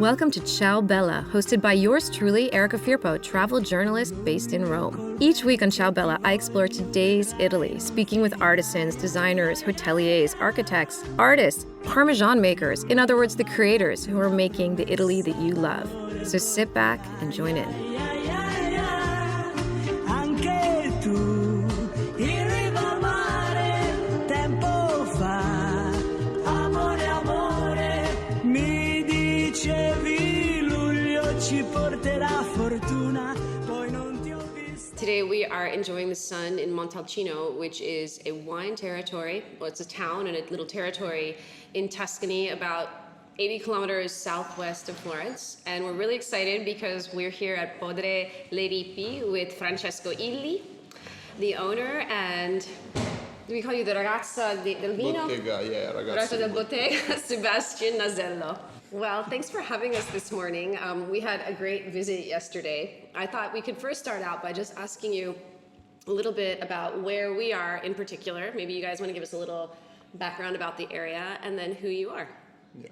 Welcome to Ciao Bella, hosted by yours truly, Erica Firpo, travel journalist based in Rome. Each week on Ciao Bella, I explore today's Italy, speaking with artisans, designers, hoteliers, architects, artists, Parmesan makers, in other words, the creators who are making the Italy that you love. So sit back and join in. Today we are enjoying the sun in Montalcino, which is a wine territory. Well, it's a town and a little territory in Tuscany, about 80 kilometers southwest of Florence. And we're really excited because we're here at Podere Le Ripi with Francesco Illy, the owner, and do we call you the ragazza del vino? Bottega, yeah, ragazza del bottega, Sebastian Nazello. Well, thanks for having us this morning. We had a great visit yesterday. I thought we could first start out by just asking you a little bit about where we are in particular. Maybe you guys want to give us a little background about the area and then who you are. Yeah.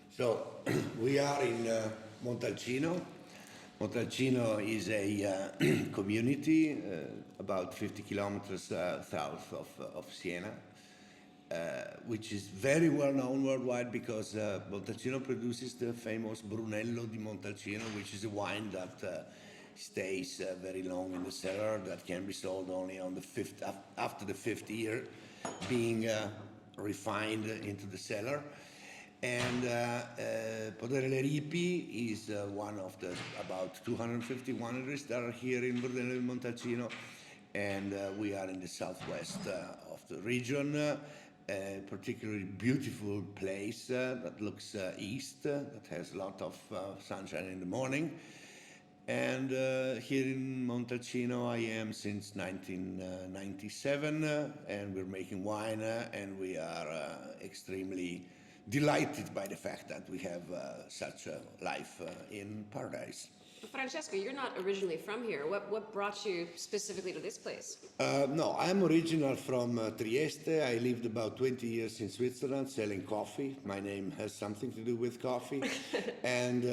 So we are in Montalcino. Montalcino is a community about 50 kilometers south of Siena. Which is very well known worldwide because Montalcino produces the famous Brunello di Montalcino, which is a wine that stays very long in the cellar, that can be sold only on the after the fifth year being refined into the cellar. And Podere Le Ripi is one of the about 250 wineries that are here in Brunello di Montalcino, and we are in the southwest of the region. A particularly beautiful place that looks east, that has a lot of sunshine in the morning. And here in Montalcino I am since 1997, and we're making wine, and we are extremely delighted by the fact that we have such a life in paradise. Francesco, you're not originally from here. What brought you specifically to this place? No, I'm original from Trieste. I lived about 20 years in Switzerland selling coffee. My name has something to do with coffee. And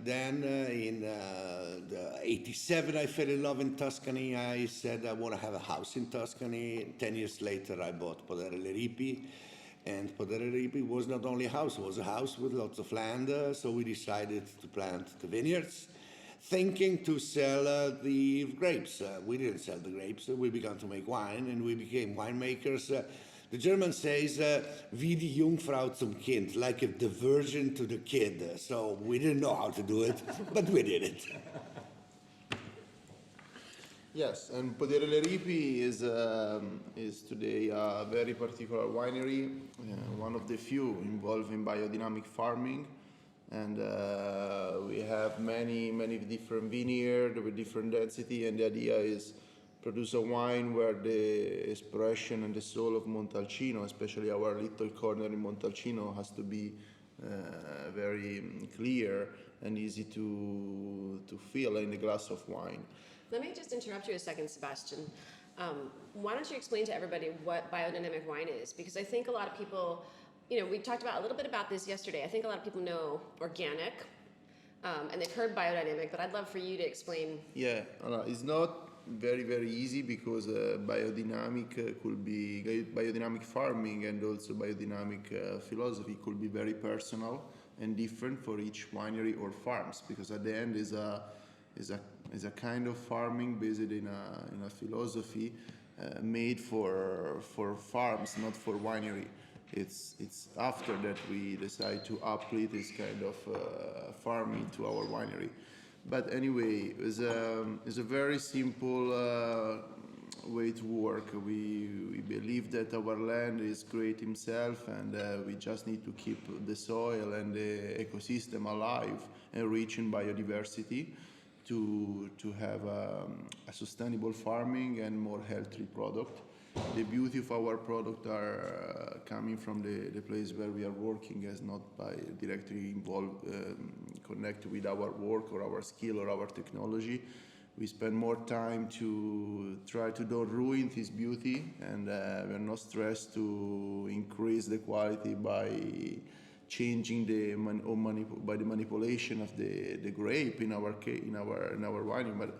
then in the 87, I fell in love in Tuscany. I said I want to have a house in Tuscany. 10 years later, I bought Podere Le Ripi. And Podere Le Ripi was not only a house, it was a house with lots of land. So we decided to plant the vineyards, thinking to sell the grapes. We didn't sell the grapes, we began to make wine, and we became winemakers. The German says, wie die Jungfrau zum Kind, like the virgin to the kid. So we didn't know how to do it, but we did it. Yes, and Podere Le Ripi is today a very particular winery, one of the few involved in biodynamic farming. And we have many different vineyards with different density, and the idea is produce a wine where the expression and the soul of Montalcino, especially our little corner in Montalcino, has to be very clear and easy to feel in a glass of wine. Let me just interrupt you a second, Sebastian. Why don't you explain to everybody what biodynamic wine is? Because I think a lot of people, we talked about a little bit about this yesterday. I think a lot of people know organic, and they've heard biodynamic, but I'd love for you to explain. Yeah, it's not very easy because biodynamic could be biodynamic farming, and also biodynamic philosophy could be very personal and different for each winery or farms, because at the end is a kind of farming based in a philosophy made for farms, not for winery. It's after that we decide to apply this kind of farming to our winery. But anyway, it's a very simple way to work. We believe that our land is great himself, and we just need to keep the soil and the ecosystem alive and rich in biodiversity to have a sustainable farming and more healthy product. The beauty of our product are coming from the place where we are working, as not by directly involved, connected with our work or our skill or our technology. We spend more time to try to don't ruin this beauty, and we're not stressed to increase the quality by changing by the manipulation of the grape in our wine, but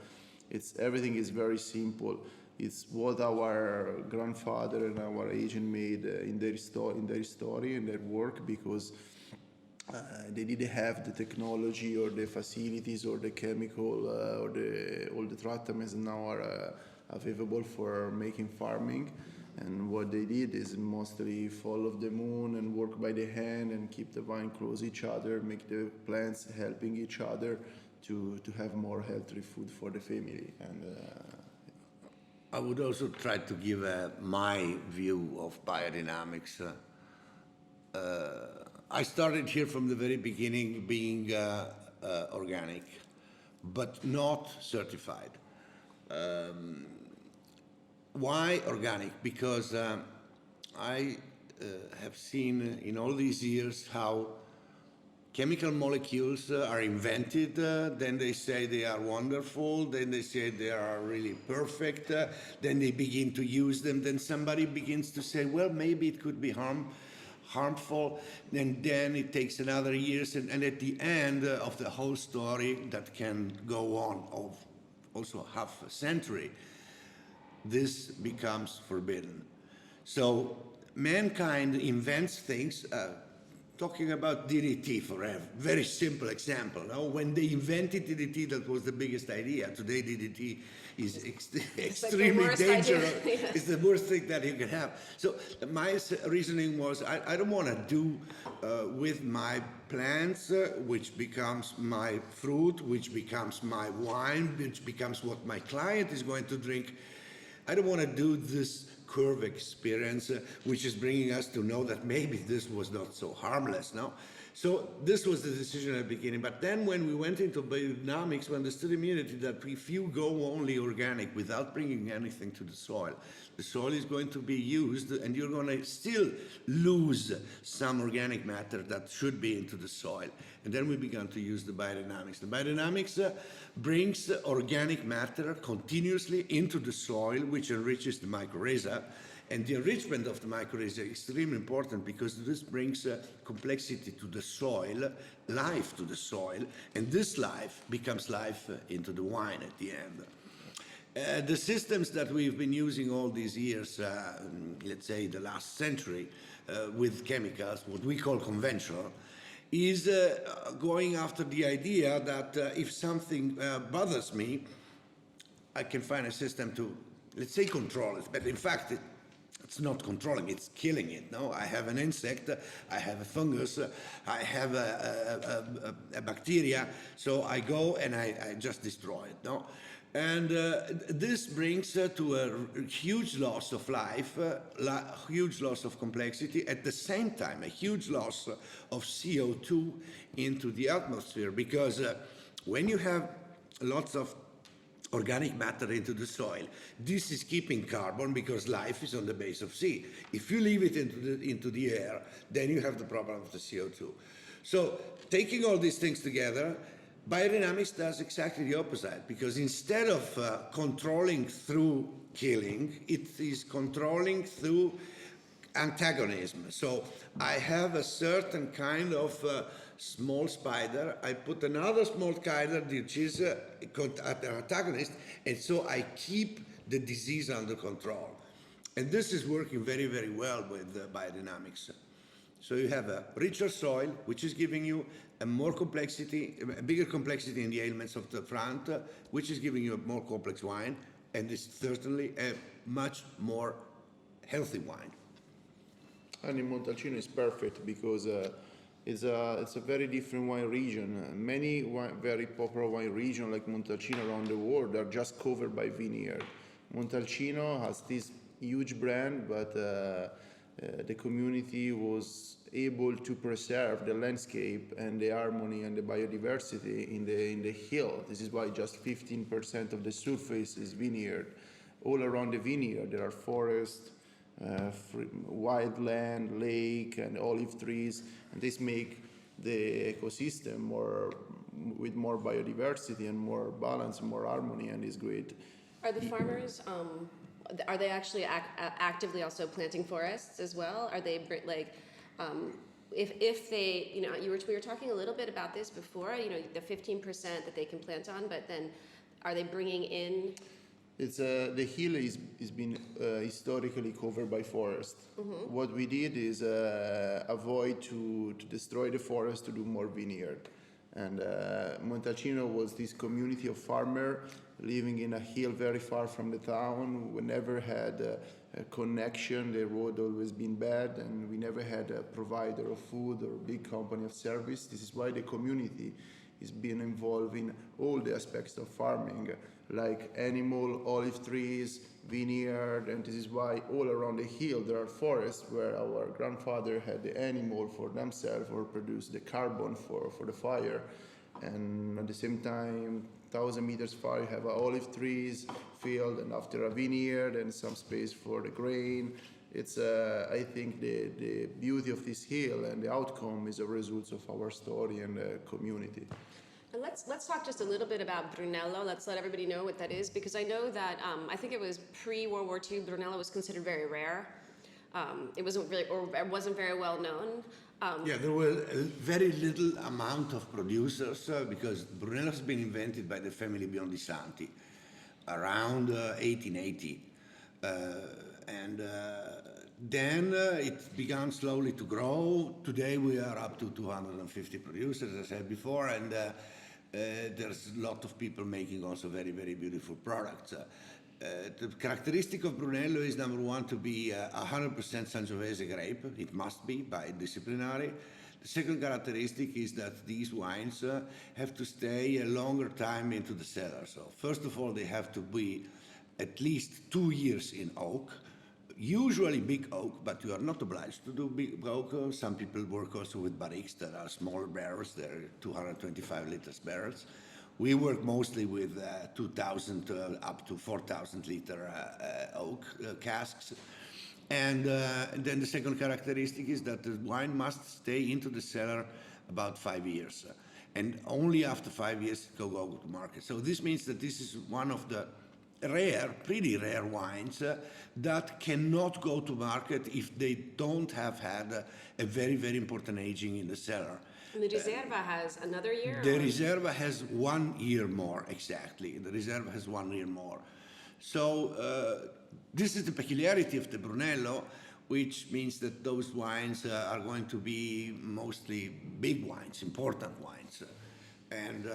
everything is very simple. It's what our grandfather and our agent made in their story and their work, because they didn't have the technology or the facilities or the chemical or all the treatments now are available for making farming. And what they did is mostly follow the moon and work by the hand and keep the vine close each other, make the plants helping each other to have more healthy food for the family. And I would also try to give my view of biodynamics. I started here from the very beginning being organic, but not certified. Why organic? Because I have seen in all these years how chemical molecules are invented, then they say they are wonderful, then they say they are really perfect, then they begin to use them, then somebody begins to say, well, maybe it could be harmful, and then it takes another years, and at the end of the whole story that can go on of also half a century, this becomes forbidden. So mankind invents things, talking about DDT forever, very simple example. No? When they invented DDT, that was the biggest idea. Today DDT is extremely dangerous. It's the worst thing that you can have. So my reasoning was, I don't want to do with my plants, which becomes my fruit, which becomes my wine, which becomes what my client is going to drink. I don't want to do this curve experience, which is bringing us to know that maybe this was not so harmless, no? So this was the decision at the beginning. But then when we went into biodynamics, we understood immediately that if you go only organic without bringing anything to the soil is going to be used, and you're going to still lose some organic matter that should be into the soil. And then we began to use the biodynamics. The biodynamics brings organic matter continuously into the soil, which enriches the mycorrhiza. And the enrichment of the mycorrhiza is extremely important because this brings complexity to the soil, life to the soil, and this life becomes life into the wine at the end. The systems that we've been using all these years, let's say the last century, with chemicals, what we call conventional, is going after the idea that if something bothers me, I can find a system to, let's say, control it. But in fact, it's not controlling, it's killing it. No, I have an insect, I have a fungus, I have a bacteria, so I go and I just destroy it. No, and this brings to a huge loss of life, huge loss of complexity, at the same time a huge loss of CO2 into the atmosphere, because when you have lots of organic matter into the soil, this is keeping carbon because life is on the base of C. If you leave it into the air, then you have the problem of the CO2. So taking all these things together, biodynamics does exactly the opposite, because instead of controlling through killing, it is controlling through antagonism. So I have a certain kind of small spider, I put another small spider which is an antagonist, and so I keep the disease under control. And this is working very, very well with biodynamics. So you have a richer soil, which is giving you a more complexity, a bigger complexity in the elements of the front, which is giving you a more complex wine, and it's certainly a much more healthy wine. And in Montalcino is perfect because it's a very different wine region. Many very popular wine regions like Montalcino around the world are just covered by vineyard. Montalcino has this huge brand, but the community was able to preserve the landscape and the harmony and the biodiversity in the hill. This is why just 15% of the surface is vineyard. All around the vineyard there are forests, wildland, lake, and olive trees, and this make the ecosystem with more biodiversity and more balance, more harmony, and is great. Are the farmers, are they actually actively also planting forests as well? Are they if they, we were talking a little bit about this before, the 15% that they can plant on, but then are they bringing in? It's the hill is been historically covered by forest. What we did is avoid to destroy the forest to do more vineyard. And Montalcino was this community of farmer living in a hill very far from the town. We never had a connection. The road always been bad, and we never had a provider of food or a big company of service. This is why the community is being involved in all the aspects of farming, like animal, olive trees, vineyard, and this is why all around the hill there are forests where our grandfather had the animal for themselves or produce the carbon for the fire. And at the same time, 1,000 meters far, you have olive trees, field, and after a vineyard and some space for the grain. It's, I think, the beauty of this hill and the outcome is a result of our story and community. And let's talk just a little bit about Brunello. Let's let everybody know what that is, because I know that I think it was pre-World War II. Brunello was considered very rare. It wasn't really, or it wasn't very well known. Yeah, there were a very little amount of producers because Brunello has been invented by the family Biondisanti around 1880. And then it began slowly to grow. Today we are up to 250 producers, as I said before, and there's a lot of people making also very, very beautiful products. The characteristic of Brunello is, number one, to be 100% Sangiovese grape. It must be by disciplinary. The second characteristic is that these wines have to stay a longer time into the cellar. So first of all, they have to be at least 2 years in oak, usually big oak, but you are not obliged to do big oak. Some people work also with barriques that are smaller barrels. They're 225 liters barrels. We work mostly with 2,000 up to 4,000 liter oak casks. And then the second characteristic is that the wine must stay into the cellar about 5 years. And only after 5 years it can go to market. So this means that this is one of the rare, pretty rare wines that cannot go to market if they don't have had a very, very important aging in the cellar. And the Riserva has another year? The Riserva has 1 year more, exactly. The Riserva has 1 year more. So this is the peculiarity of the Brunello, which means that those wines are going to be mostly big wines, important wines. And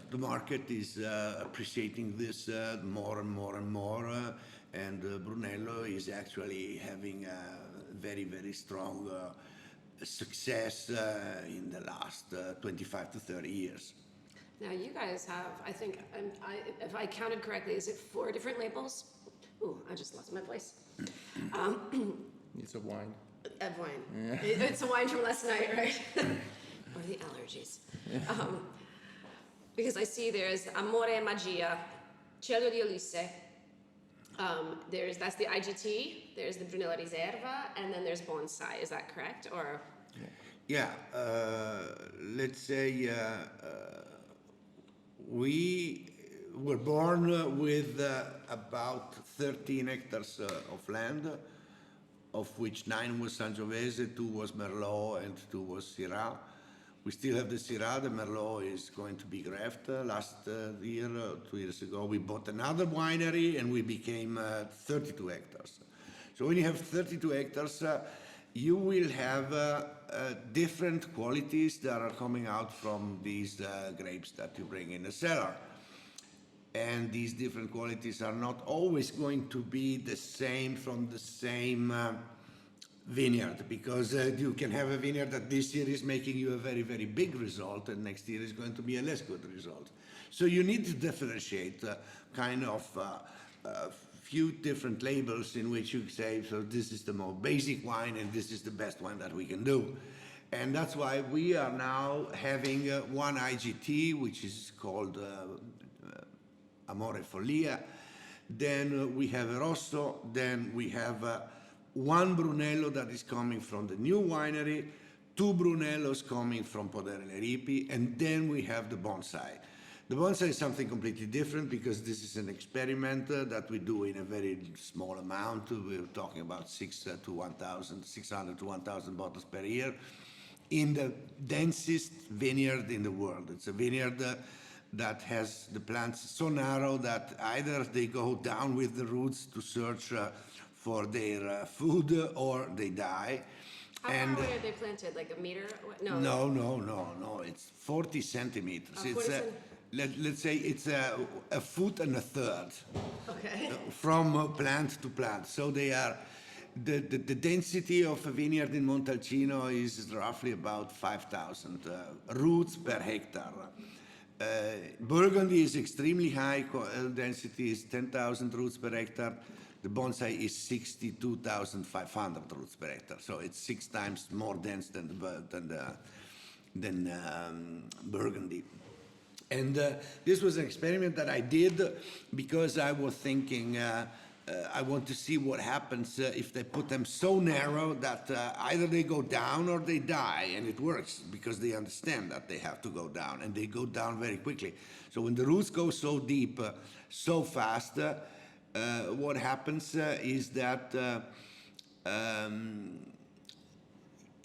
the market is appreciating this more and more and more. And Brunello is actually having a very, very strong success in the last 25 to 30 years. Now you guys have, I think, if I counted correctly, is it 4 different labels? Ooh, I just lost my voice. It's a wine. A wine. Yeah. It's a wine from last night, right? Or the allergies. Because I see there's Amore e Magia, Cielo di Ulisse. That's the IGT. There's the Brunello Riserva, and then there's Bonsai. Is that correct? Or yeah, let's say we were born with about 13 hectares of land, of which 9 was Sangiovese, 2 was Merlot, and 2 was Syrah. We still have the Syrah. The Merlot is going to be grafted. Last year, 2 years ago, we bought another winery and we became 32 hectares. So when you have 32 hectares, you will have different qualities that are coming out from these grapes that you bring in the cellar. And these different qualities are not always going to be the same from the same vineyard, because you can have a vineyard that this year is making you a very, very big result, and next year is going to be a less good result. So you need to differentiate kind of few different labels in which you say, so this is the most basic wine and this is the best wine that we can do. And that's why we are now having one IGT, which is called Amore Follia. Then we have a Rosso. Then we have one Brunello that is coming from the new winery, 2 Brunellos coming from Podere Le Ripi, and then we have the Bonsai. The Bonsai is something completely different because this is an experiment that we do in a very small amount. We're talking about 600 to 1,000 bottles per year. in the densest vineyard in the world. It's a vineyard that has the plants so narrow that either they go down with the roots to search for their food or they die. How far away are they planted? Like a meter? No. No. It's 40 centimeters. Oh, 40 Let's say it's a foot and a third Okay. from plant to plant. So they are, the density of a vineyard in Montalcino is roughly about 5,000 roots per hectare. Burgundy is extremely high, density is 10,000 roots per hectare. The bonsai is 62,500 roots per hectare, so it's 6 times more dense than Burgundy. And this was an experiment that I did because I was thinking I want to see what happens if they put them so narrow that either they go down or they die, and it works because they understand that they have to go down, and they go down very quickly. So when the roots go so deep, so fast, what happens is that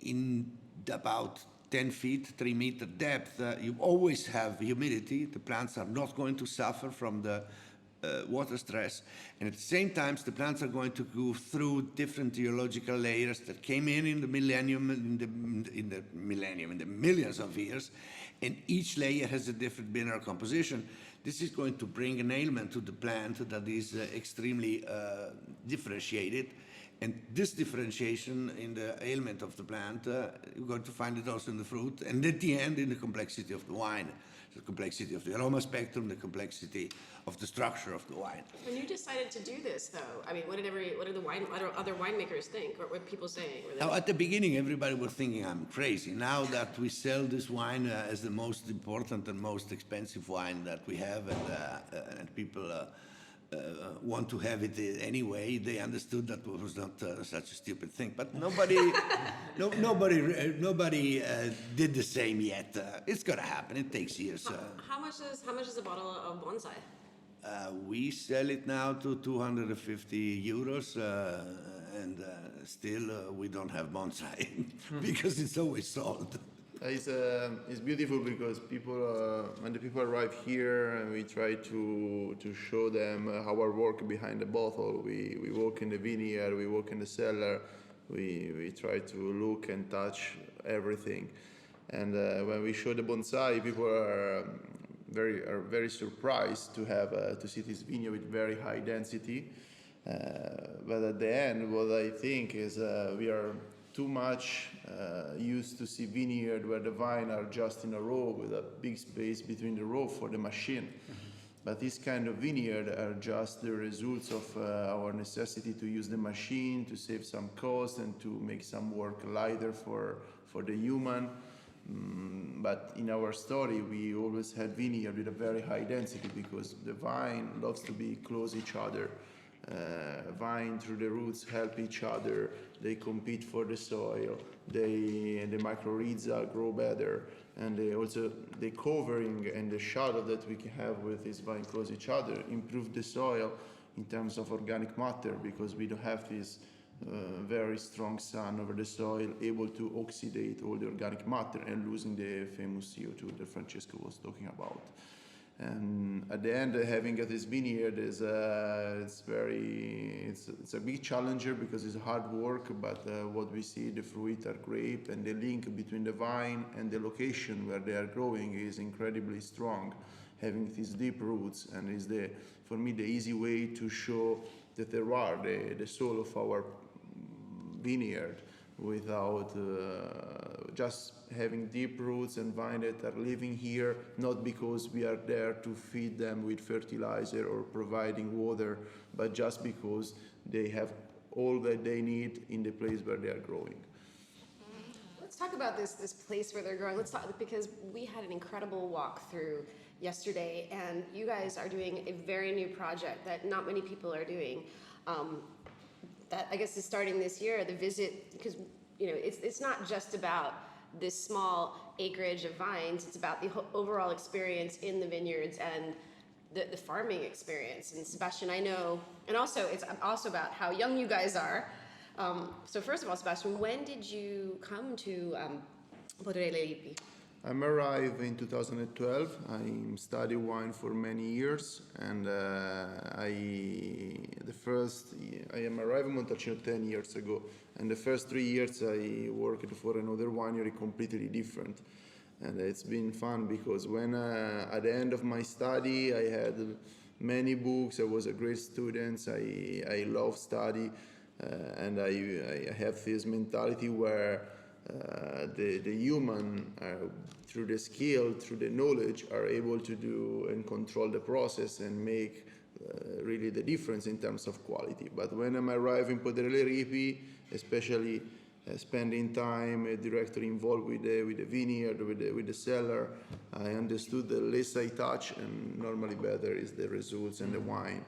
in about 10 feet, 3 meter depth, you always have humidity. The plants are not going to suffer from the water stress, and at the same time the plants are going to go through different geological layers that came in the millennium, in the millions of years, and each layer has a different mineral composition. This is going to bring an ailment to the plant that is extremely differentiated. And this differentiation in the ailment of the plant, you're going to find it also in the fruit, and at the end in the complexity of the wine, the complexity of the aroma spectrum, the complexity of the structure of the wine. When you decided to do this, though, I mean, what did other winemakers think? What were people saying? Now, at the beginning, everybody was thinking I'm crazy. Now that we sell this wine as the most important and most expensive wine that we have, and people want to have it anyway, they understood that it was not such a stupid thing. But nobody did the same yet. It's gonna happen. It takes years. How much is a bottle of bonsai? We sell it now to 250 euros, and still we don't have bonsai because it's always sold. It's beautiful because people, when the people arrive here, we try to show them our work behind the bottle. We walk in the vineyard, we walk in the cellar, we try to look and touch everything. And when we show the bonsai, people are very surprised to see this vineyard with very high density. But at the end, what I think is we are too much used to see vineyard where the vine are just in a row with a big space between the row for the machine. But this kind of vineyard are just the results of our necessity to use the machine, to save some cost and to make some work lighter for the human. But in our story, we always had vineyard with a very high density because the vine loves to be close each other. Vine through the roots help each other. They compete for the soil. The mycorrhiza grow better, and the covering and the shadow that we can have with this vine close each other improve the soil in terms of organic matter because we don't have this very strong sun over the soil, able to oxidate all the organic matter and losing the famous CO2 that Francesco was talking about. And at the end, having this vineyard is it's a big challenger because it's hard work. But what we see, the fruit are grape, and the link between the vine and the location where they are growing is incredibly strong. Having these deep roots, and is for me the easy way to show the terroir, the soul of our vineyard, without just having deep roots and vines that are living here, not because we are there to feed them with fertilizer or providing water, but just because they have all that they need in the place where they are growing. Let's talk about this place where they're growing. Let's talk, because we had an incredible walk through yesterday, and you guys are doing a very new project that not many people are doing. That I guess is starting this year. The visit, because it's not just about this small acreage of vines. It's about the overall experience in the vineyards and the farming experience. And Sebastian, I know, and also it's also about how young you guys are. So first of all, Sebastian, when did you come to Podere Le Ripi? I'm arrived in 2012. I studied wine for many years, and I am arrived in Montalcino 10 years ago, and the first 3 years I worked for another winery completely different, and it's been fun because when at the end of my study I had many books. I was a great student. I love study, and I have this mentality where the human, through the skill, through the knowledge, are able to do and control the process and make really the difference in terms of quality. But when I arrived in Podere Le Ripi, especially spending time directly involved with the vineyard, with the cellar, I understood the less I touch, and normally better is the results and the wine.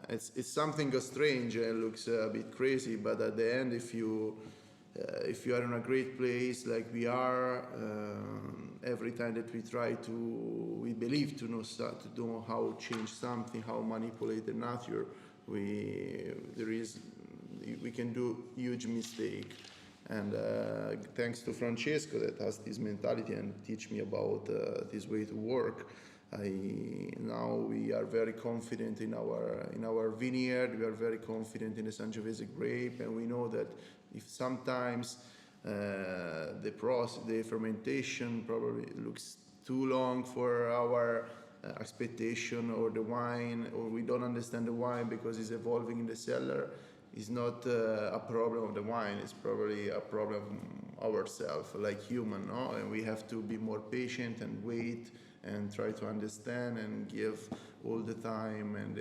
It's something strange and looks a bit crazy, but at the end, if you are in a great place like we are, every time that we believe to know how to change something, how manipulate the nature, we can do huge mistake. And thanks to Francesco that has this mentality and teach me about this way to work. Now we are very confident in our vineyard. We are very confident in the Sangiovese grape, and we know that if sometimes the fermentation probably looks too long for our expectation, or the wine, or we don't understand the wine because it's evolving in the cellar, it's not a problem of the wine. It's probably a problem of ourselves, like human, no? And we have to be more patient and wait and try to understand and give all the time and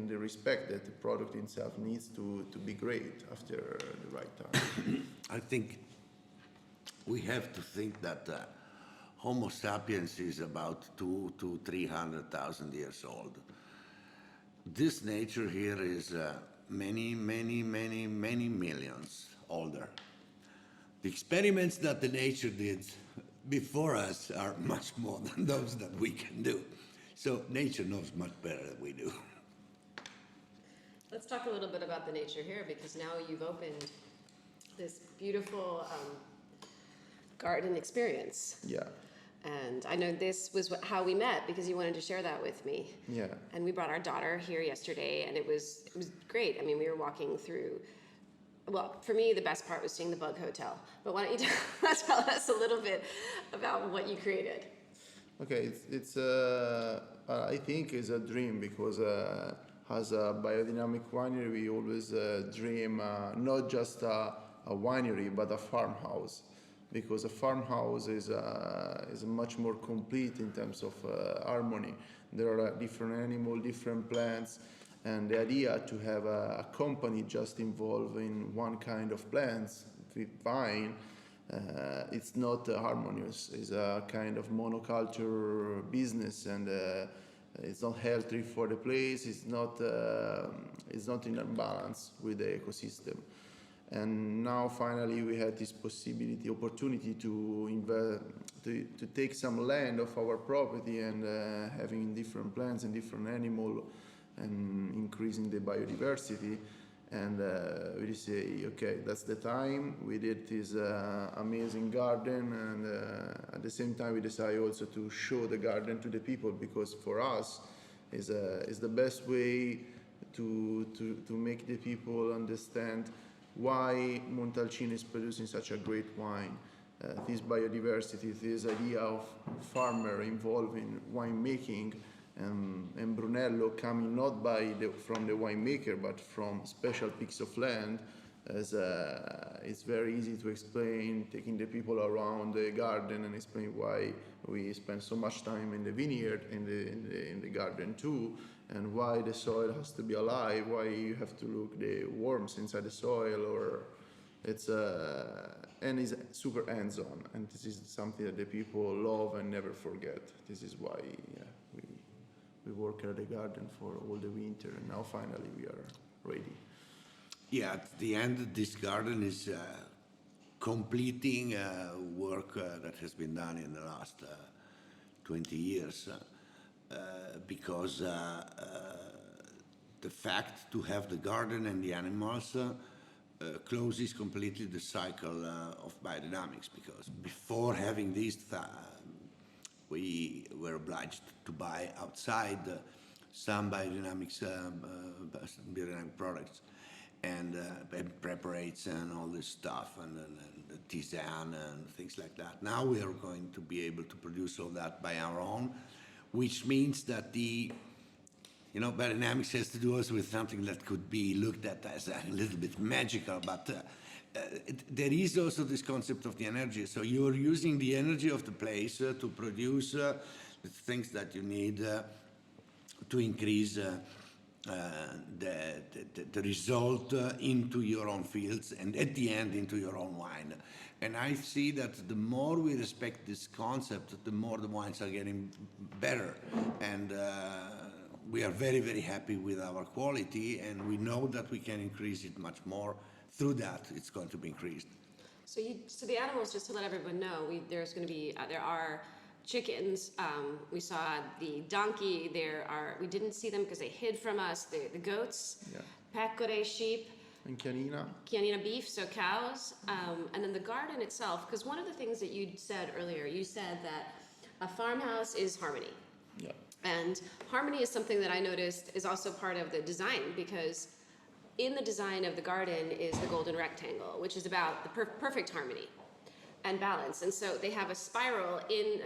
the respect that the product itself needs to be great after the right time. I think we have to think that Homo sapiens is about 200 to 300,000 years old. This nature here is many millions older. The experiments that the nature did before us are much more than those that we can do. So nature knows much better than we do. Let's talk a little bit about the nature here, because now you've opened this beautiful garden experience. Yeah. And I know this was how we met, because you wanted to share that with me. Yeah. And we brought our daughter here yesterday, and it was great. I mean, we were walking through. Well, for me, the best part was seeing the Bug Hotel. But why don't you tell us a little bit about what you created? Okay, it's I think it's a dream, because as a biodynamic winery, we always dream not just a winery, but a farmhouse, because a farmhouse is much more complete in terms of harmony. There are different animals, different plants, and the idea to have a company just involved in one kind of plants, vine, it's not harmonious. It's a kind of monoculture business, and it's not healthy for the place. It's not in a balance with the ecosystem. And now finally we had this opportunity to take some land of our property and having different plants and different animals and increasing the biodiversity. And we say, okay, that's the time. We did this amazing garden, and at the same time we decided also to show the garden to the people, because for us is the best way to make the people understand why Montalcino is producing such a great wine. This biodiversity, this idea of farmer involved in winemaking, and Brunello coming not from the winemaker, but from special piece of land, it's very easy to explain, taking the people around the garden and explain why we spend so much time in the vineyard, in the garden too, and why the soil has to be alive, why you have to look the worms inside the soil, or it's super hands-on, and this is something that the people love and never forget. This is why we work at the garden for all the winter, and now finally we are ready. Yeah, at the end, this garden is completing work that has been done in the last 20 years, because the fact to have the garden and the animals closes completely the cycle of biodynamics, because before having these we were obliged to buy outside some biodynamic products and preparates and all this stuff and tisane and things like that. Now we are going to be able to produce all that by our own, which means that biodynamics has to do also with something that could be looked at as a little bit magical, but there is also this concept of the energy. So you're using the energy of the place to produce the things that you need to increase the result into your own fields and at the end into your own wine. And I see that the more we respect this concept, the more the wines are getting better. And we are very, very happy with our quality, and we know that we can increase it much more. Through that, it's going to be increased. So the animals, just to let everyone know, there are chickens. We saw the donkey. We didn't see them because they hid from us. The goats, pecore, sheep, and chianina beef, so cows, and then the garden itself. Because one of the things that you said earlier, you said that a farmhouse is harmony. Yeah. And harmony is something that I noticed is also part of the design, because in the design of the garden is the golden rectangle, which is about the perfect harmony and balance. And so they have a spiral in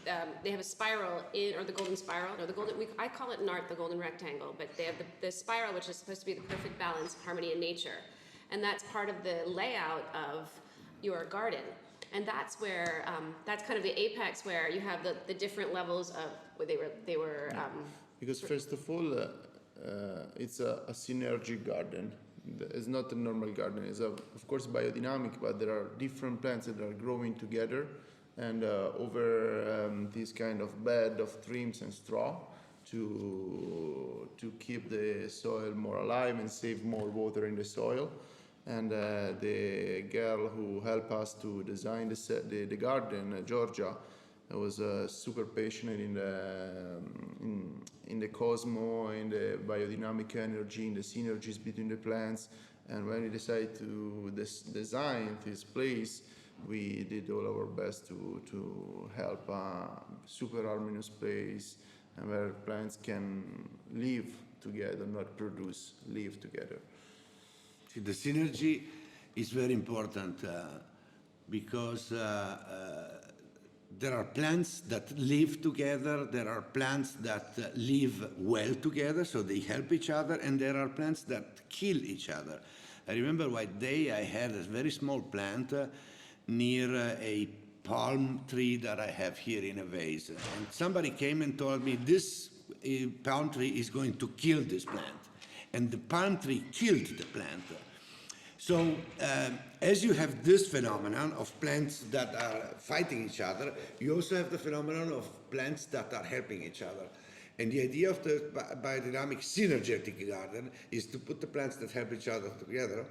the golden spiral, I call it in art the golden rectangle, but they have the spiral, which is supposed to be the perfect balance of harmony in nature. And that's part of the layout of your garden. And that's where, that's kind of the apex where you have the different levels of where they were. Because first of all, it's a synergic garden. It's not a normal garden. It's of course biodynamic, but there are different plants that are growing together, and over this kind of bed of trims and straw to keep the soil more alive and save more water in the soil. And the girl who helped us to design the garden, Georgia, was super passionate in the cosmos, in the biodynamic energy, in the synergies between the plants. And when we decided to design this place, we did all our best to help a super harmonious place where plants can live together, not produce, live together. The synergy is very important because there are plants that live together, there are plants that live well together, so they help each other, and there are plants that kill each other. I remember one day I had a very small plant near a palm tree that I have here in a vase, and somebody came and told me this palm tree is going to kill this plant, and the palm tree killed the plant. So as you have this phenomenon of plants that are fighting each other, you also have the phenomenon of plants that are helping each other. And the idea of the biodynamic synergetic garden is to put the plants that help each other together.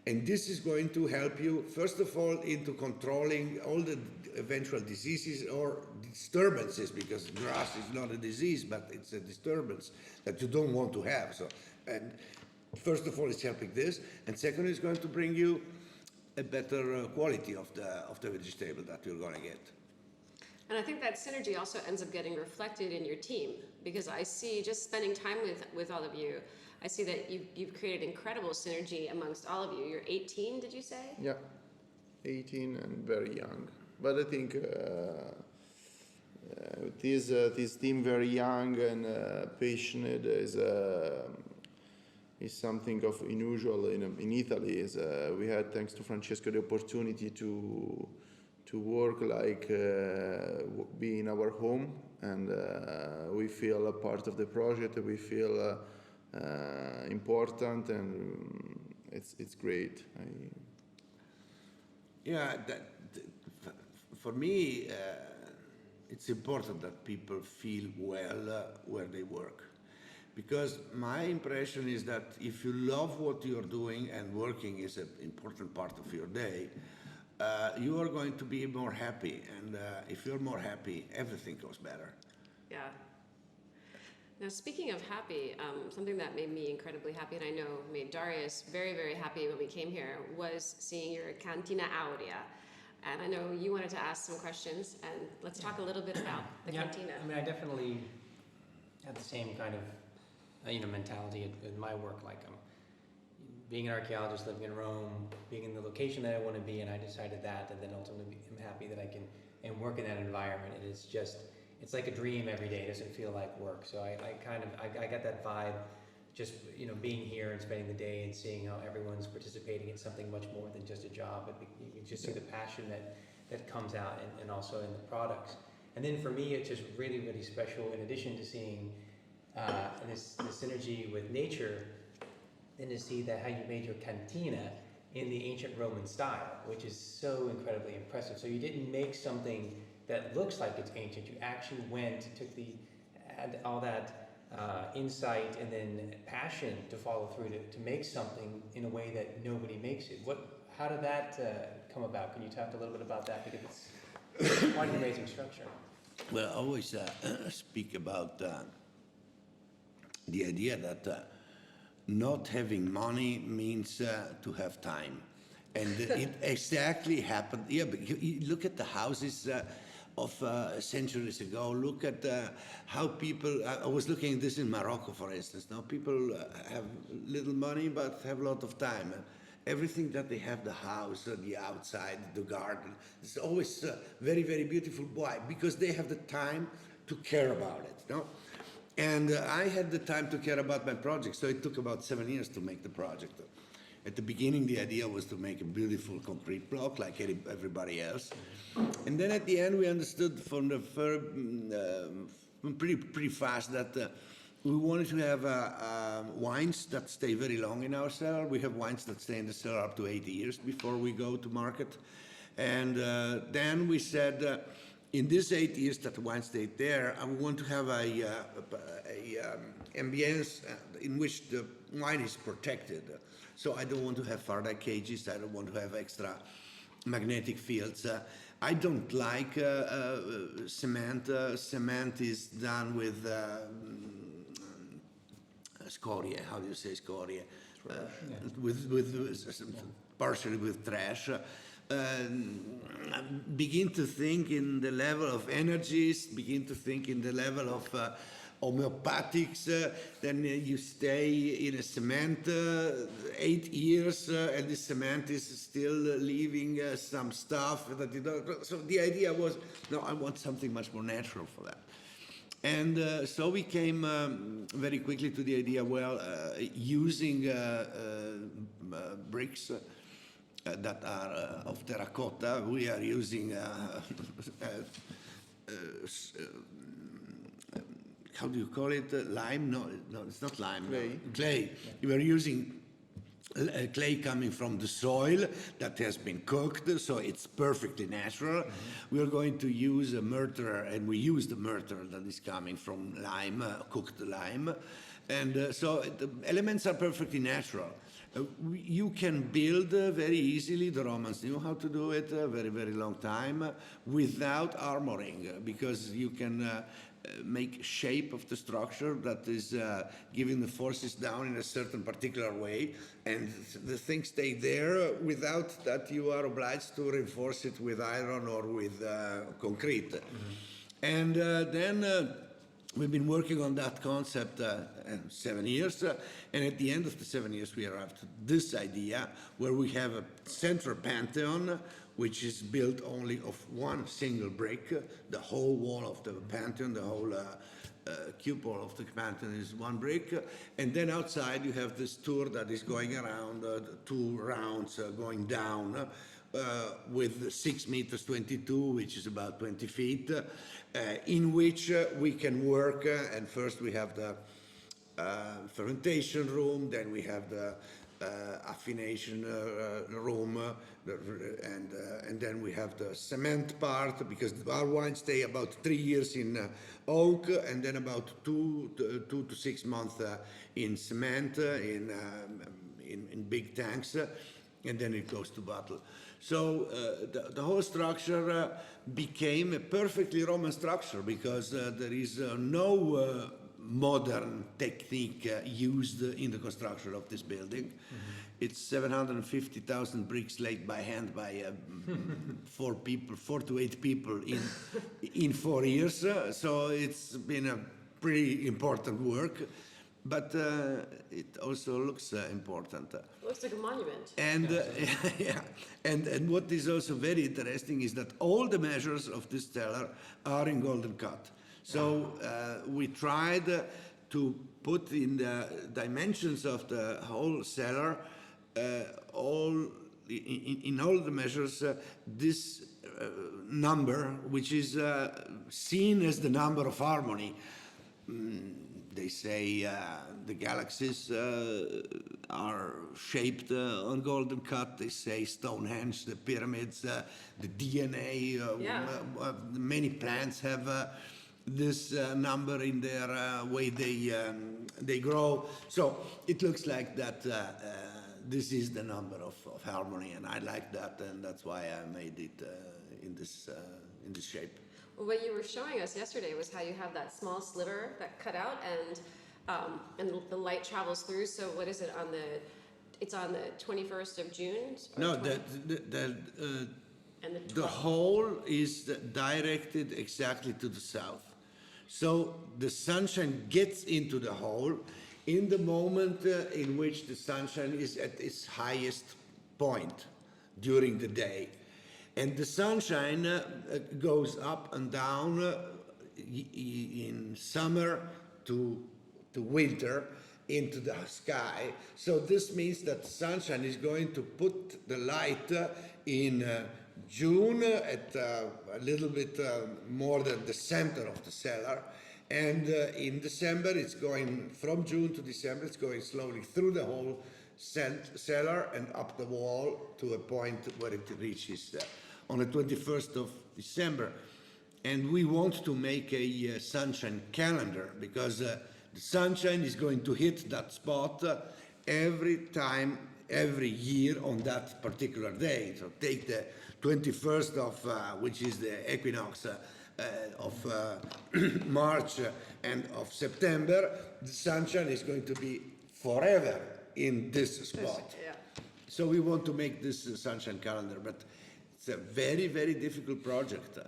And this is going to help you, first of all, into controlling all the eventual diseases or disturbances, because grass is not a disease, but it's a disturbance that you don't want to have. So, and first of all, it's helping this, and second, it's going to bring you a better quality of the vegetable that you're going to get. And I think that synergy also ends up getting reflected in your team, because I see, just spending time with all of you, I see that you've created incredible synergy amongst all of you. You're 18, did you say? Yeah, 18 and very young. But I think this team, very young and passionate, is something of unusual in Italy. We had, thanks to Francesco, the opportunity to work like be in our home, and we feel a part of the project. We feel important, and it's great. For me, it's important that people feel well where they work. Because my impression is that if you love what you're doing, and working is an important part of your day, you are going to be more happy. And if you're more happy, everything goes better. Yeah. Now, speaking of happy, something that made me incredibly happy, and I know made Darius very, very happy when we came here, was seeing your Cantina Aurea. And I know you wanted to ask some questions, and let's talk a little bit about the Cantina. I mean, I definitely have the same kind of, mentality in my work. Like, I'm being an archaeologist, living in Rome, being in the location that I want to be, and I decided that, and then ultimately I'm happy that I can and work in that environment. It is just, it's like a dream every day. It doesn't feel like work. So I got that vibe, just being here and spending the day and seeing how everyone's participating in something much more than just a job. You can just see the passion that comes out, and also in the products. And then for me, it's just really, really special. In addition to seeing this synergy with nature, then to see that how you made your cantina in the ancient Roman style, which is so incredibly impressive. So you didn't make something that looks like it's ancient. You actually took had all that insight and then passion to follow through to make something in a way that nobody makes it. How did that come about? Can you talk a little bit about that? Because it's quite an amazing structure. Well, I always speak about the idea that not having money means to have time. And it exactly happened. Yeah, but you look at the houses of centuries ago. Look at how people, I was looking at this in Morocco, for instance. Now people have little money but have a lot of time. Everything that they have, the house, the outside, the garden, it's always very, very beautiful. Why? Because they have the time to care about it. No? And I had the time to care about my project, so it took about 7 years to make the project. At the beginning, the idea was to make a beautiful concrete block like everybody else. And then at the end, we understood from the pretty fast that we wanted to have wines that stay very long in our cellar. We have wines that stay in the cellar up to 8 years before we go to market. And then we said, in these 8 years that the wine stayed there, I want to have a ambience in which the wine is protected. So I don't want to have Faraday cages. I don't want to have extra magnetic fields. I don't like cement. Cement is done with scoria. How do you say scoria? Partially with trash. Begin to think in the level of energies, begin to think in the level of homeopathics, then you stay in a cement 8 years and the cement is still leaving some stuff that you don't. So the idea was, no, I want something much more natural for that. And so we came very quickly to the idea, well, using bricks that are of terracotta. We are using how do you call it? Lime? No, it's not lime. Clay. Clay. We are using clay coming from the soil that has been cooked, so it's perfectly natural. Mm-hmm. We are going to use a mortar, and we use the mortar that is coming from lime, cooked lime. And so the elements are perfectly natural. You can build very easily, the Romans knew how to do it a very, very long time, without armoring, because you can make shape of the structure that is giving the forces down in a certain particular way, and the things stay there without that you are obliged to reinforce it with iron or with concrete. Mm-hmm. And then we've been working on that concept 7 years, and at the end of the 7 years we arrived to this idea where we have a central Pantheon which is built only of one single brick. The whole wall of the Pantheon, the whole cupola of the Pantheon is one brick, and then outside you have this tour that is going around, 2 rounds going down, with 6 meters 22, which is about 20 feet, in which we can work, and first we have the fermentation room, then we have the affination room, and then we have the cement part, because our wines stay about 3 years in oak, and then about 2 to 6 months in cement, in big tanks, and then it goes to bottle. So the whole structure became a perfectly Roman structure, because there is no modern technique used in the construction of this building. It's 750,000 bricks laid by hand by 4 to 8 people in 4 years. So it's been a pretty important work, but it also looks important. Looks like a monument. And yeah, and what is also very interesting is that all the measures of this cellar are in golden cut. So we tried to put in the dimensions of the whole cellar, in all the measures, this number, which is seen as the number of harmony. They say the galaxies are shaped on golden cut. They say Stonehenge, the pyramids, the DNA. Many plants have this number in their way they grow. So it looks like that this is the number of harmony, and I like that, and that's why I made it in this shape. Well, what you were showing us yesterday was how you have that small sliver that cut out, and the light travels through. So what is it on the? It's on the 21st of June. No, and the hole is directed exactly to the south. So the sunshine gets into the hole in the moment in which the sunshine is at its highest point during the day. And the sunshine goes up and down in summer to winter into the sky. So this means that the sunshine is going to put the light in June at a little bit more than the center of the cellar. And in December, it's going from June to December, it's going slowly through the whole cellar and up the wall to a point where it reaches on the 21st of December. And we want to make a sunshine calendar, because the sunshine is going to hit that spot every year on that particular day. So take the 21st of, which is the equinox of March and of September, the sunshine is going to be forever in this spot. Yeah. So we want to make this sunshine calendar, but it's a very, very difficult project.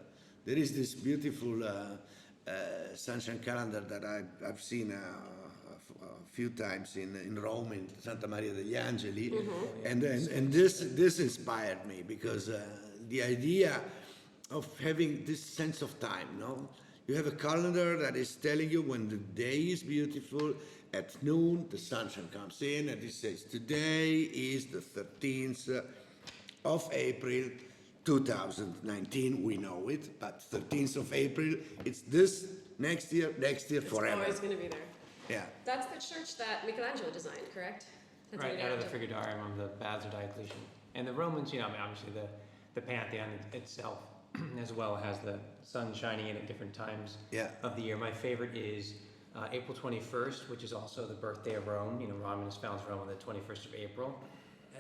There is this beautiful sunshine calendar that I've seen a few times in Rome, in Santa Maria degli Angeli, and this inspired me, because the idea of having this sense of time, no? You have a calendar that is telling you when the day is beautiful. At noon, the sunshine comes in, and it says today is the 13th of April, 2019. We know it, but 13th of April, it's this next year, forever. It's always going to be there. Yeah. That's the church that Michelangelo designed, correct? That's Right, out of the Michelangelo. Frigidarium of the Baths of Diocletian. And the Romans, I mean, obviously the Pantheon itself as well has the sun shining in at different times of the year. My favorite is April 21st, which is also the birthday of Rome. Romulus founds Rome on the 21st of April,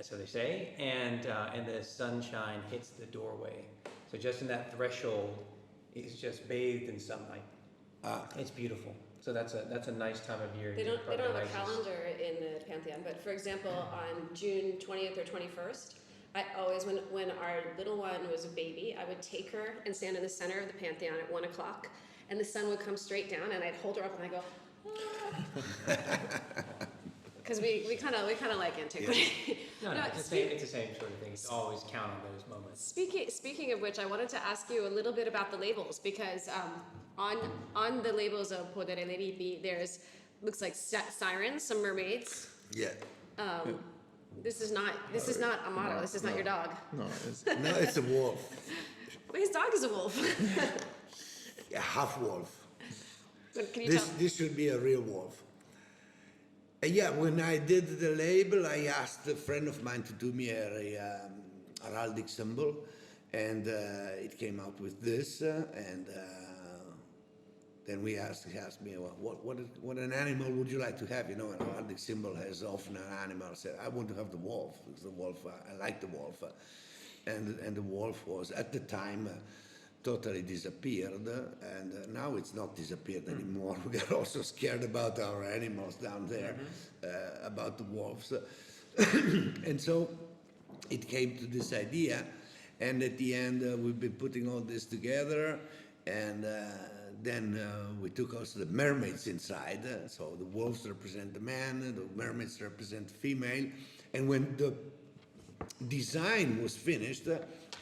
so they say, and the sunshine hits the doorway. So just in that threshold, it's just bathed in sunlight. It's beautiful. So that's a nice time of year. They don't have a calendar in the Pantheon, but for example, on June 20th or 21st, I always, when our little one was a baby, I would take her and stand in the center of the Pantheon at 1 o'clock, and the sun would come straight down, and I'd hold her up and I'd go, because we kind of like antiquity. No, it's the same sort of thing. It's always count on those moments. Speaking of which, I wanted to ask you a little bit about the labels, because on the labels of Podere Le Ripi, there's looks like sirens, some mermaids. Yeah. This is not a motto. This is not your dog. No, It's a wolf. Well, his dog is a wolf. A half wolf. But can you tell? This should be a real wolf. Yeah, when I did the label, I asked a friend of mine to do me a heraldic symbol, and it came out with this. And then he asked me, well, what an animal would you like to have? An heraldic symbol has often an animal. I said, I want to have the wolf, because the wolf, I like the wolf. And the wolf was, at the time, totally disappeared, and now it's not disappeared anymore. We are also scared about our animals down there, about the wolves. And so it came to this idea, and at the end we've been putting all this together, and then we took also the mermaids inside. So the wolves represent the man, the mermaids represent the female, and when the design was finished,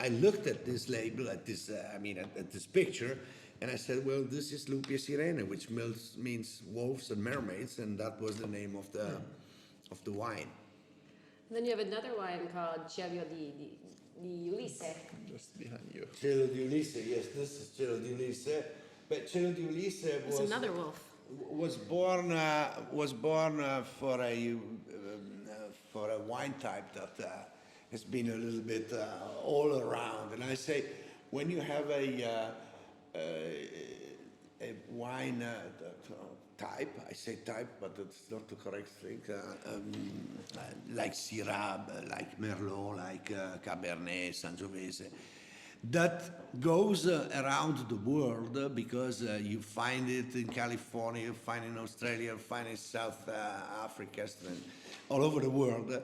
I looked at this label, at this, at this picture, and I said, well, this is Lupia Sirene, which means wolves and mermaids, and that was the name of the wine. And then you have another wine called Cielo di Ulisse. Just behind you. Cielo di Ulisse, yes, this is Cielo di Ulisse, but Cielo di Ulisse It's another wolf. was born for a wine type that has been a little bit all around. And I say, when you have a wine type, I say type, but it's not the correct thing, like Syrah, like Merlot, like Cabernet, Sangiovese, that goes around the world because you find it in California, you find it in Australia, you find it in South Africa, and all over the world.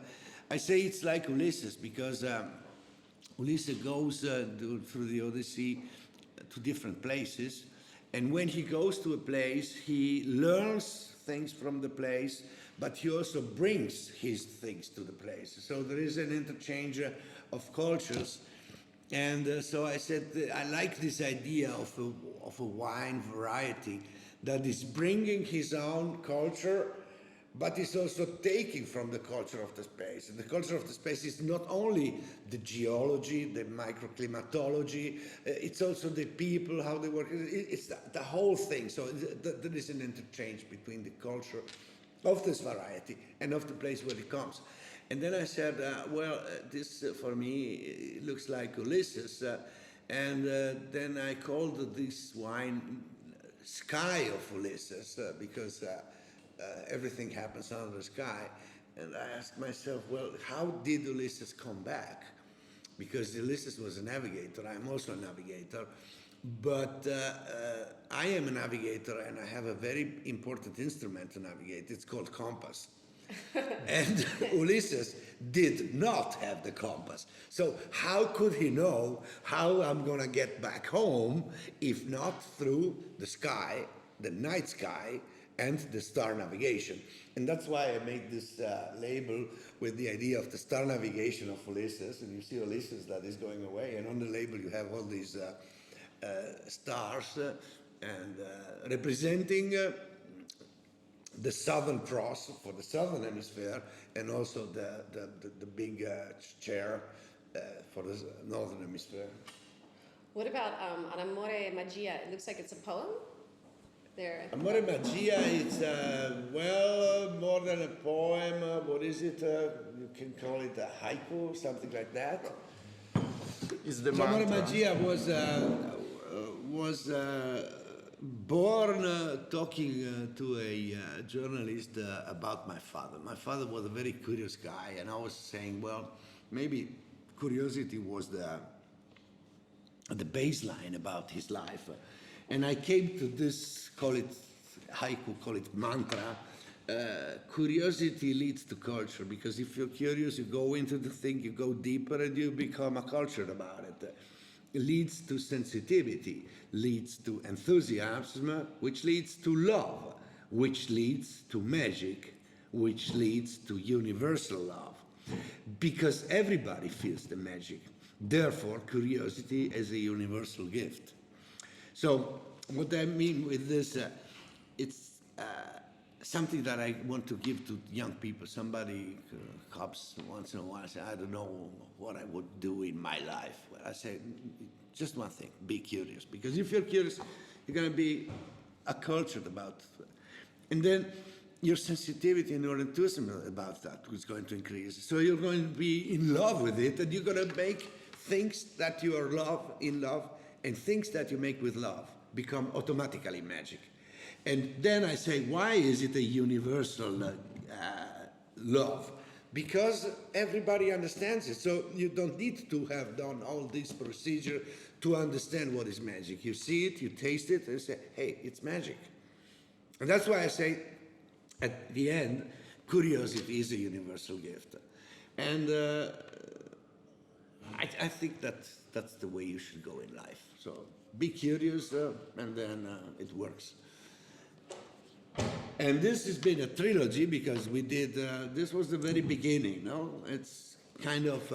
I say it's like Ulysses because Ulysses goes through the Odyssey to different places, and when he goes to a place, he learns things from the place, but he also brings his things to the place. So there is an interchange of cultures. And so I said, I like this idea of a wine variety that is bringing his own culture, but is also taking from the culture of the space. And the culture of the space is not only the geology, the microclimatology, it's also the people, how they work. It's the whole thing. So there is an interchange between the culture of this variety and of the place where it comes. And then I said, this for me looks like Ulysses. And then I called this wine Sky of Ulysses because everything happens under the sky. And I asked myself, well, how did Ulysses come back? Because Ulysses was a navigator. I'm also a navigator. But I am a navigator, and I have a very important instrument to navigate. It's called compass. And Ulysses did not have the compass. So how could he know how I'm going to get back home if not through the sky, the night sky, and the star navigation? And that's why I made this label with the idea of the star navigation of Ulysses. And you see Ulysses that is going away, and on the label you have all these stars and representing the Southern Cross for the Southern Hemisphere, and also the big chair for the Northern Hemisphere. What about An Amore Magia? It looks like it's a poem. There. Amore Magia, it's more than a poem. What is it? You can call it a haiku, something like that. Is the Amore mantra. Magia was born talking to a journalist about my father. My father was a very curious guy, and I was saying, well, maybe curiosity was the baseline about his life. And I came to this, call it haiku, call it mantra. Curiosity leads to culture, because if you're curious, you go into the thing, you go deeper, and you become accultured about it. It leads to sensitivity, leads to enthusiasm, which leads to love, which leads to magic, which leads to universal love. Because everybody feels the magic. Therefore, curiosity is a universal gift. So what I mean with this, it's something that I want to give to young people. Somebody comes once in a while and says, I don't know what I would do in my life. Well, I say, just one thing, be curious. Because if you're curious, you're going to be accultured about it. And then your sensitivity and your enthusiasm about that is going to increase. So you're going to be in love with it, and you're going to make things that you are in love, and things that you make with love become automatically magic. And then I say, why is it a universal love? because everybody understands it. So you don't need to have done all this procedure to understand what is magic. You see it, you taste it, and you say, hey, it's magic. And that's why I say, at the end, curiosity is a universal gift. And I think that's the way you should go in life. So be curious, and then it works. And this has been a trilogy because we did, this was the very beginning, no? It's kind of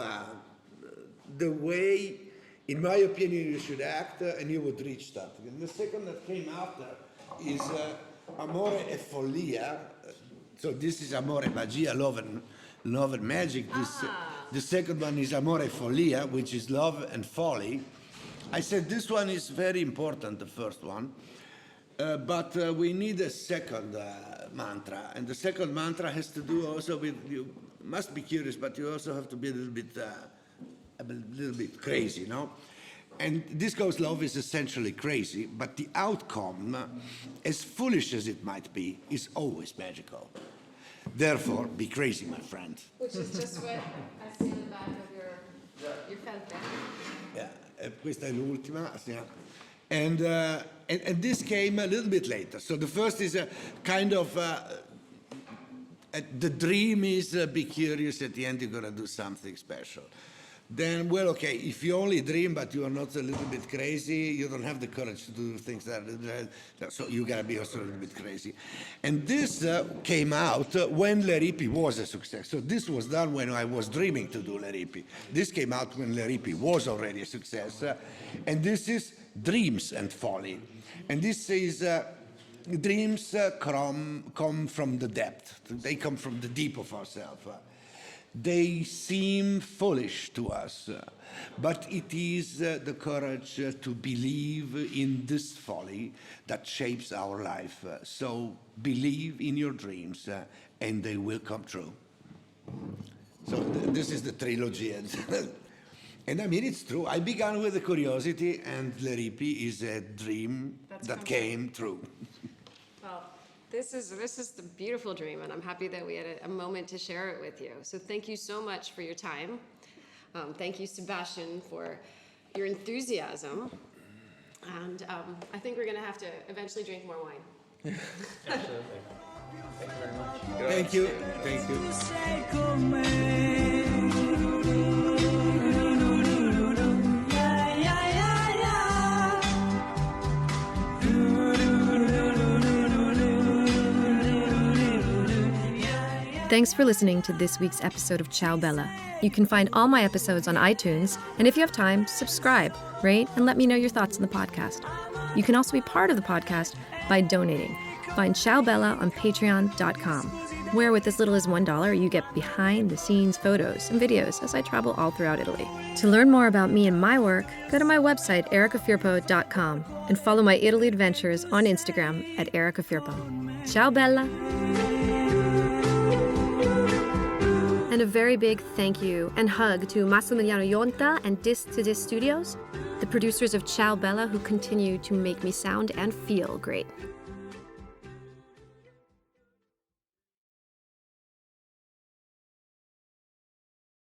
the way, in my opinion, you should act and you would reach that. And the second that came after is Amore e Follia. So this is Amore Magia, love and magic. The second one is Amore e Follia, which is love and folly. I said this one is very important, the first one. But we need a second mantra, and the second mantra has to do also with, you must be curious, but you also have to be a little bit crazy, no? And this goes, love is essentially crazy, but the outcome, as foolish as it might be, is always magical. Therefore, be crazy, my friend. Which is just what I see on the back of your felpa. Yeah, questa è l'ultima. Yeah. And this came a little bit later. So the first is a kind of, the dream is be curious, at the end you're going to do something special. Then, well, okay, if you only dream but you are not a little bit crazy, you don't have the courage to do things that, so you got to be also a little bit crazy. And this came out when Le Ripi was a success. So this was done when I was dreaming to do Le Ripi. This came out when Le Ripi was already a success. And this is Dreams and Folly. And this is, dreams come from the depth. They come from the deep of ourselves. They seem foolish to us, but it is the courage to believe in this folly that shapes our life. So believe in your dreams and they will come true. So this is the trilogy. And I mean, it's true. I began with a curiosity, and Le Ripi is a dream that came true. Well, this is the beautiful dream, and I'm happy that we had a moment to share it with you. So thank you so much for your time. Thank you, Sebastian, for your enthusiasm. And I think we're going to have to eventually drink more wine. Absolutely. Thank you very much. Thank you. Thank you. Thanks for listening to this week's episode of Ciao Bella. You can find all my episodes on iTunes, and if you have time, subscribe, rate, and let me know your thoughts on the podcast. You can also be part of the podcast by donating. Find Ciao Bella on patreon.com, where with as little as $1, you get behind-the-scenes photos and videos as I travel all throughout Italy. To learn more about me and my work, go to my website, ericafirpo.com, and follow my Italy adventures on Instagram at ericafirpo. Ciao Bella! And a very big thank you and hug to Massimiliano Yonta and Disc to Disc Studios, the producers of Ciao Bella, who continue to make me sound and feel great.